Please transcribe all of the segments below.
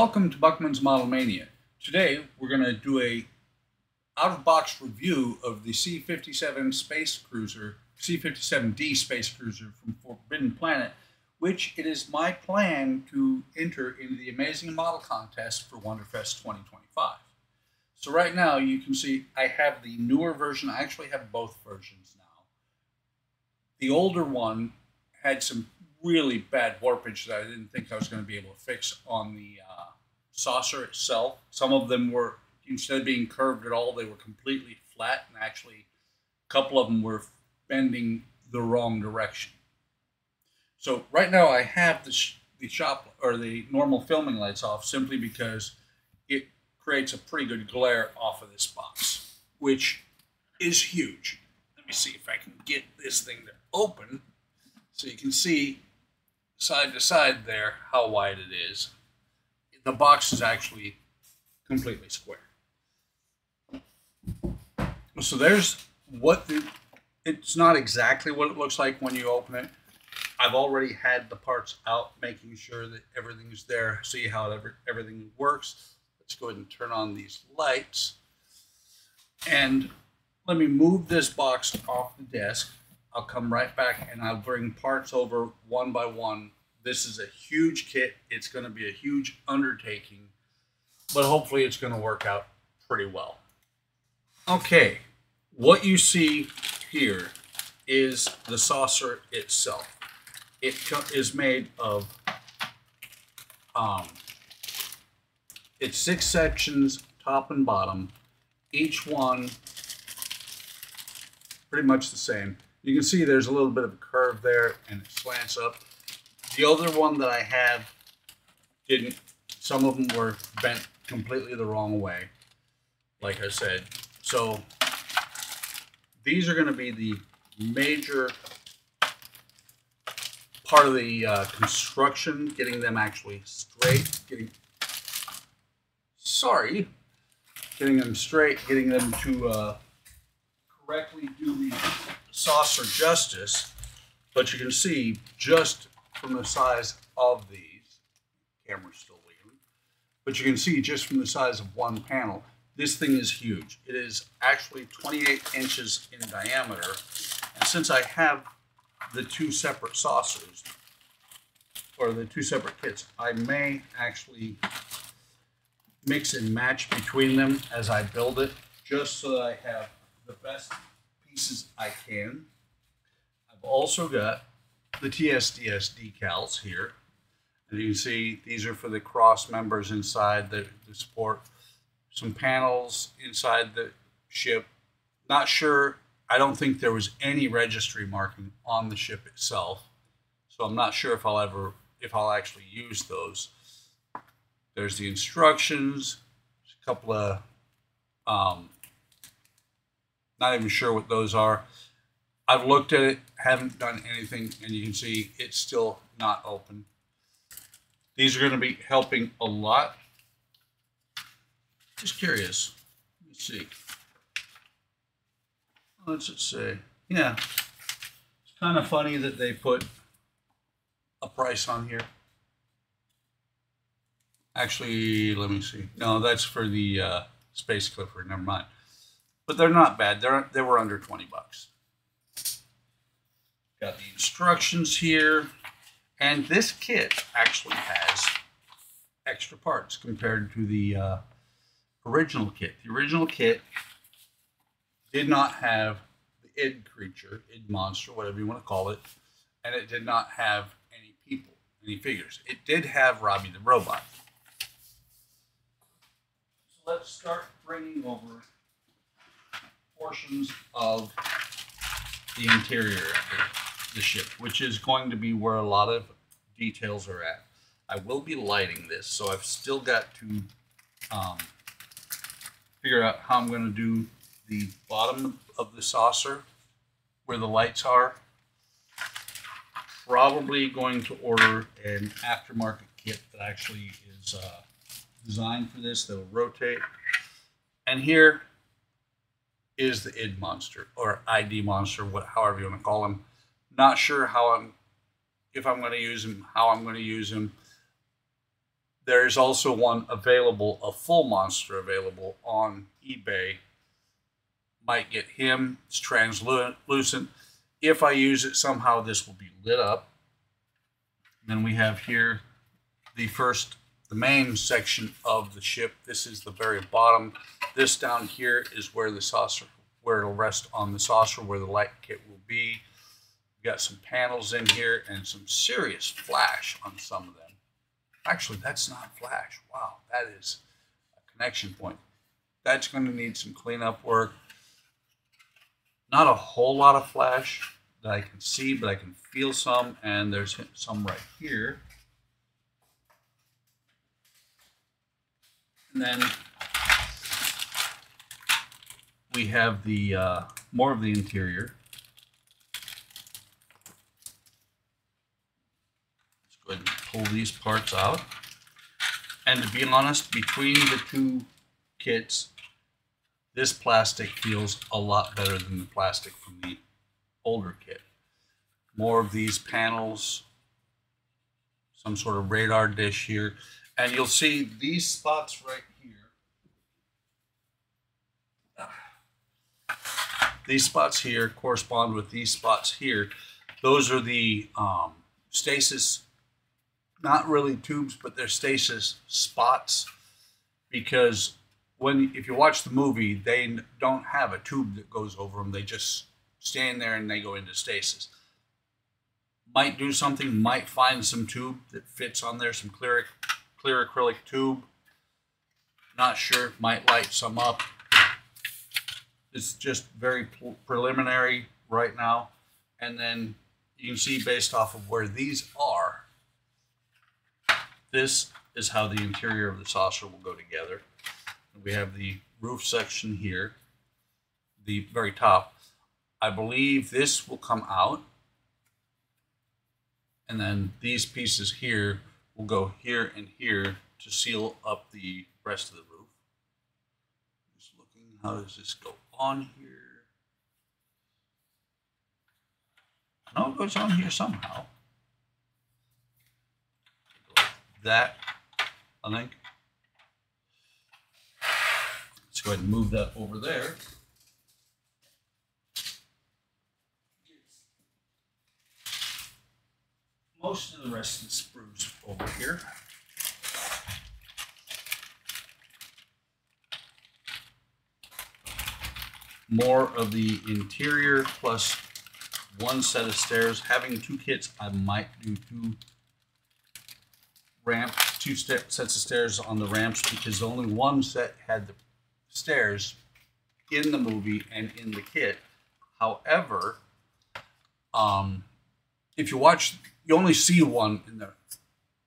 Welcome to Buckman's Model Mania. Today we're going to do a out-of-box review of the C-57 space cruiser, C-57D space cruiser from Forbidden Planet, which it is my plan to enter into the Amazing Model Contest for Wonderfest 2025. So right now you can see I have the newer version. I actually have both versions now. The older one had some really bad warpage that I didn't think I was going to be able to fix on the saucer itself. Some of them were, instead of being curved at all, they were completely flat, and actually a couple of them were bending the wrong direction. So right now I have the normal filming lights off simply because it creates a pretty good glare off of this box, which is huge. Let me see if I can get this thing to open so you can see side to side there how wide it is. The box is actually completely square. So there's it's not exactly what it looks like when you open it. I've already had the parts out, making sure that everything's there, see how everything works. Let's go ahead and turn on these lights. And let me move this box off the desk. I'll come right back and I'll bring parts over one by one. This is a huge kit. It's going to be a huge undertaking, but hopefully it's going to work out pretty well. Okay, what you see here is the saucer itself. It is made of, it's 6 sections, top and bottom, each one pretty much the same. You can see there's a little bit of a curve there and it slants up. The other one that I have didn't. Some of them were bent completely the wrong way, like I said. So these are going to be the major part of the construction, getting them actually straight, getting them straight, getting them to correctly do the saucer justice. But you can see just from the size of these, camera's still waiting, but you can see just from the size of one panel, this thing is huge. It is actually 28 inches in diameter, and since I have the two separate saucers, or the two separate kits, I may actually mix and match between them as I build it, just so that I have the best pieces I can. I've also got the TSDS decals here, and you can see these are for the cross members inside the support. Some panels inside the ship. Not sure, I don't think there was any registry marking on the ship itself, so I'm not sure if I'll actually use those. There's the instructions, a couple of not even sure what those are. I've looked at it, haven't done anything, and you can see it's still not open. These are going to be helping a lot. Just curious. Let's see. What's it say? Yeah. It's kind of funny that they put a price on here. Actually, let me see. No, that's for the Space Clipper. Never mind. But they're not bad. They were under 20 bucks. Got the instructions here, and this kit actually has extra parts compared to the original kit. The original kit did not have the id creature, id monster, whatever you want to call it, and it did not have any people, any figures. It did have Robbie the robot. So let's start bringing over portions of the interior of the ship, which is going to be where a lot of details are at. I will be lighting this, so I've still got to figure out how I'm going to do the bottom of the saucer where the lights are. Probably going to order an aftermarket kit that actually is designed for this, that will rotate. And here is the id monster, or ID monster, however you want to call him. Not sure if I'm going to use him, how I'm going to use him. There is also one available, a full monster available on eBay. Might get him. It's translucent. If I use it somehow, this will be lit up. Then we have here the main section of the ship. This is the very bottom. This down here is where the saucer, where it'll rest on the saucer, where the light kit will be. We've got some panels in here and some serious flash on some of them. Actually, that's not flash. Wow, that is a connection point. That's going to need some cleanup work. Not a whole lot of flash that I can see, but I can feel some, and there's some right here. And then we have the more of the interior. Let's go ahead and pull these parts out. And to be honest, between the two kits, this plastic feels a lot better than the plastic from the older kit. More of these panels, some sort of radar dish here, and you'll see these spots right here. These spots here correspond with these spots here. Those are the stasis, not really tubes, but they're stasis spots, because if you watch the movie, they don't have a tube that goes over them. They just stand there and they go into stasis. Might do something, might find some tube that fits on there, some clear acrylic tube. Not sure, might light some up. It's just very preliminary right now. And then you can see based off of where these are, this is how the interior of the saucer will go together. We have the roof section here, the very top. I believe this will come out, and then these pieces here will go here and here to seal up the rest of the roof. Just looking, how does this go on here? I know it goes on here somehow. That, I think. Let's go ahead and move that over there. Most of the rest of the sprues over here. More of the interior plus one set of stairs. Having two kits, I might do two sets of stairs on the ramps, because only one set had the stairs in the movie and in the kit. However, if you watch, you only see one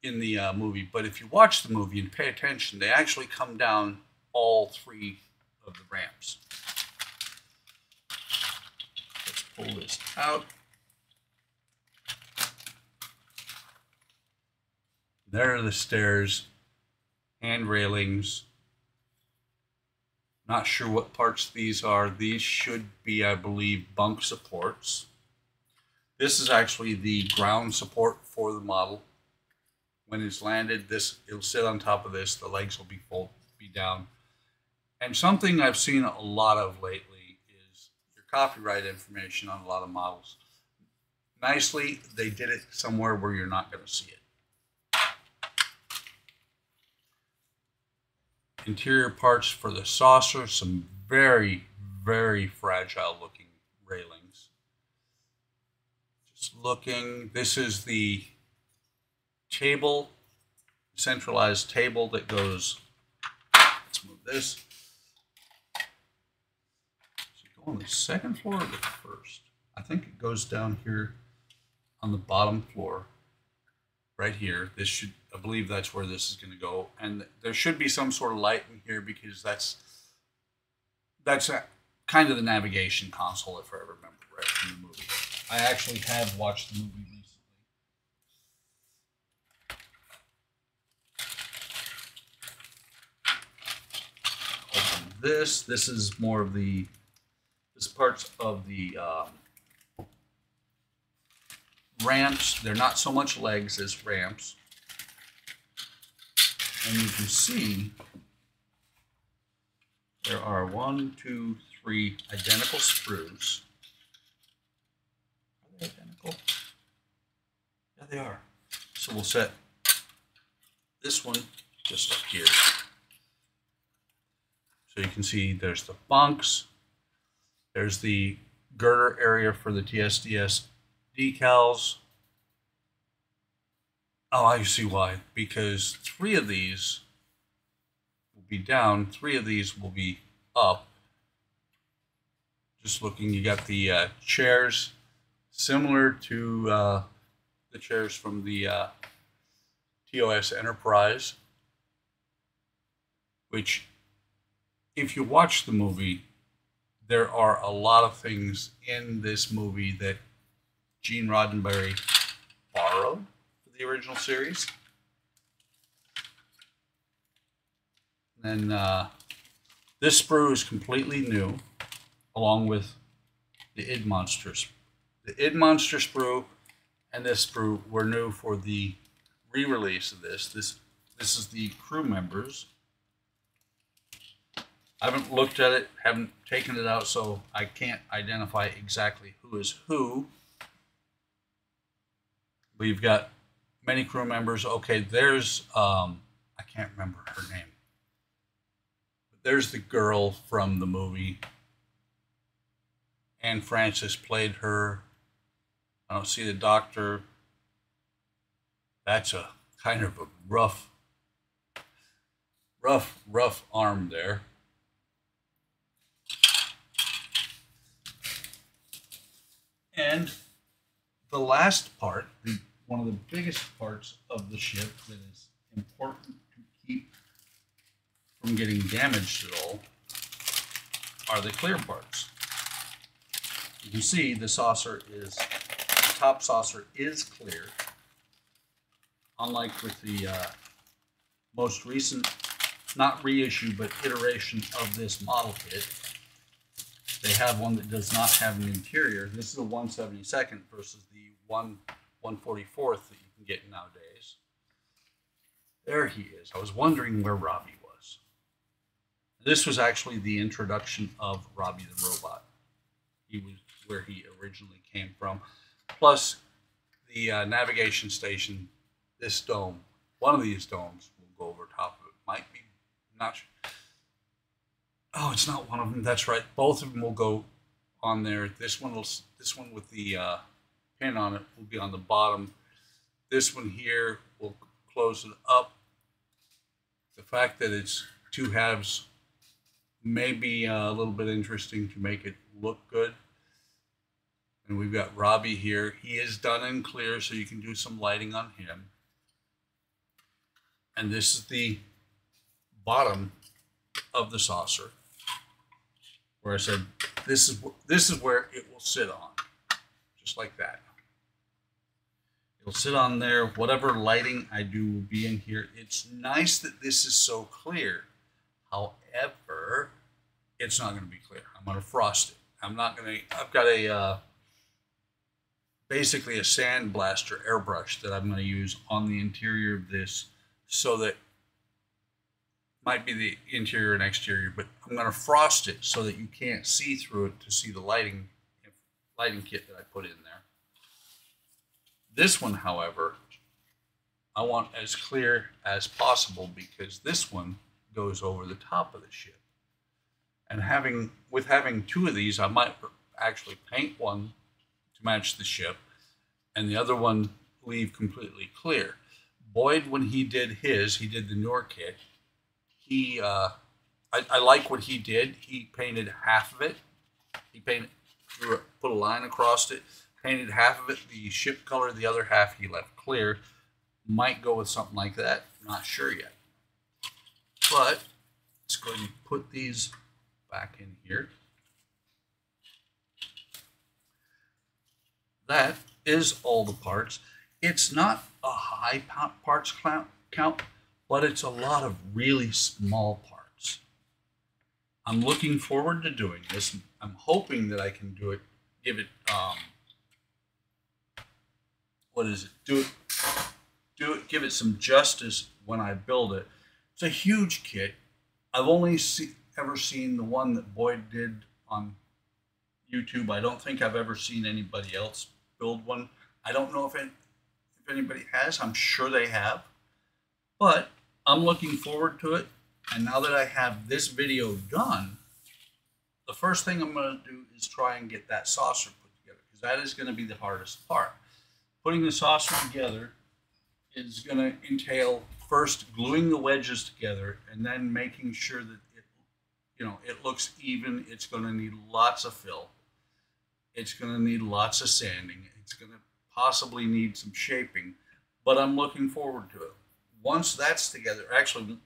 in the movie, but if you watch the movie and pay attention, they actually come down all three of the ramps. Let's pull this out. There are the stairs, hand railings. Not sure what parts these are. These should be, I believe, bunk supports. This is actually the ground support for the model. When it's landed, it'll sit on top of this. The legs will be down. And something I've seen a lot of lately is your copyright information on a lot of models. Nicely, they did it somewhere where you're not going to see it. Interior parts for the saucer, some very, very fragile looking railings. Just looking, this is the table, centralized table that goes, let's move this. Does it go on the second floor or the first? I think it goes down here on the bottom floor. Right here, this should, I believe that's where this is going to go, and there should be some sort of light in here, because that's kind of the navigation console, if I remember right from the movie. I actually have watched the movie recently. Open this. This is more of this parts of the ramps. They're not so much legs as ramps. And you can see there are 1, 2, 3 identical screws. Are they identical? Yeah, they are. So we'll set this one just up here. So you can see there's the bunks, there's the girder area for the TSDS decals. Oh, I see why. Because 3 of these will be down, 3 of these will be up. Just looking, you got the chairs similar to the chairs from the TOS Enterprise, which, if you watch the movie, there are a lot of things in this movie that Gene Roddenberry borrowed for the original series. And then this sprue is completely new, along with the id Monsters. The id Monster sprue and this sprue were new for the re-release of this. This is the crew members. I haven't looked at it, haven't taken it out, so I can't identify exactly who is who. We've got many crew members. Okay, there's, I can't remember her name. But there's the girl from the movie. Anne Francis played her. I don't see the doctor. That's a kind of a rough arm there. And the last part, one of the biggest parts of the ship that is important to keep from getting damaged at all, are the clear parts. You can see the top saucer is clear, unlike with the most recent, not reissue, but iteration of this model kit. They have one that does not have an interior. This is a 1/72nd versus the 1/144th that you can get nowadays. There he is. I was wondering where Robbie was. This was actually the introduction of Robbie the Robot. He was where he originally came from. Plus the navigation station, this dome, one of these domes will go over top of it. Might be, not sure. Oh, it's not one of them. That's right. Both of them will go on there. This one with the pin on it will be on the bottom. This one here will close it up. The fact that it's 2 halves may be a little bit interesting to make it look good. And we've got Robbie here. He is done in clear, so you can do some lighting on him. And this is the bottom of the saucer, where I said this is where it will sit on, just like that. It'll sit on there. Whatever lighting I do will be in here. It's nice that this is so clear. However, it's not going to be clear. I'm going to frost it. I'm not going to. I've got a basically a sandblaster airbrush that I'm going to use on the interior of this, so that might be the interior and exterior, but I'm going to frost it so that you can't see through it to see the lighting kit that I put in there. This one, however, I want as clear as possible because this one goes over the top of the ship. And with having 2 of these, I might actually paint one to match the ship and the other one leave completely clear. Boyd, when he did the newer kit, I like what he did. He painted half of it. He put a line across it, painted half of it the ship color, the other half he left clear. Might go with something like that. Not sure yet. But let's go ahead and put these back in here. That is all the parts. It's not a high parts count, but it's a lot of really small parts. I'm looking forward to doing this. I'm hoping that I can do it, give it, give it some justice when I build it. It's a huge kit. I've only ever seen the one that Boyd did on YouTube. I don't think I've ever seen anybody else build one. I don't know if anybody has. I'm sure they have. But I'm looking forward to it. And now that I have this video done, the first thing I'm going to do is try and get that saucer put together, because that is going to be the hardest part. Putting the saucer together is going to entail first gluing the wedges together and then making sure that it looks even. It's going to need lots of fill. It's going to need lots of sanding. It's going to possibly need some shaping, but I'm looking forward to it. Once that's together, actually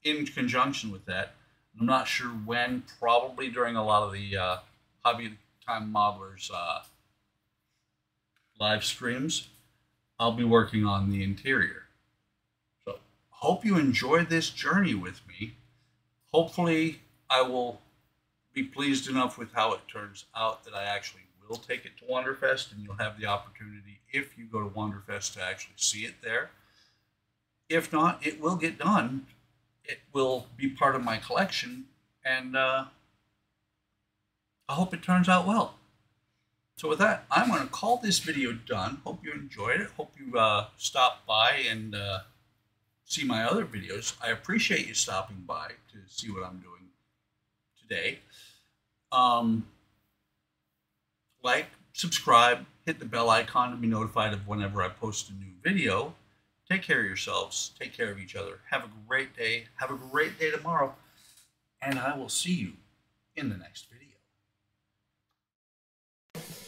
in conjunction with that, I'm not sure when, probably during a lot of the Hobby Time Modelers live streams, I'll be working on the interior. So hope you enjoy this journey with me. Hopefully I will be pleased enough with how it turns out that I actually will take it to Wonderfest, and you'll have the opportunity, if you go to Wonderfest, to actually see it there. If not, it will get done. It will be part of my collection, and I hope it turns out well. So with that, I'm going to call this video done. Hope you enjoyed it. Hope you stopped by and see my other videos. I appreciate you stopping by to see what I'm doing today. Like, subscribe, hit the bell icon to be notified of whenever I post a new video. Take care of yourselves. Take care of each other. Have a great day. Have a great day tomorrow. And I will see you in the next video.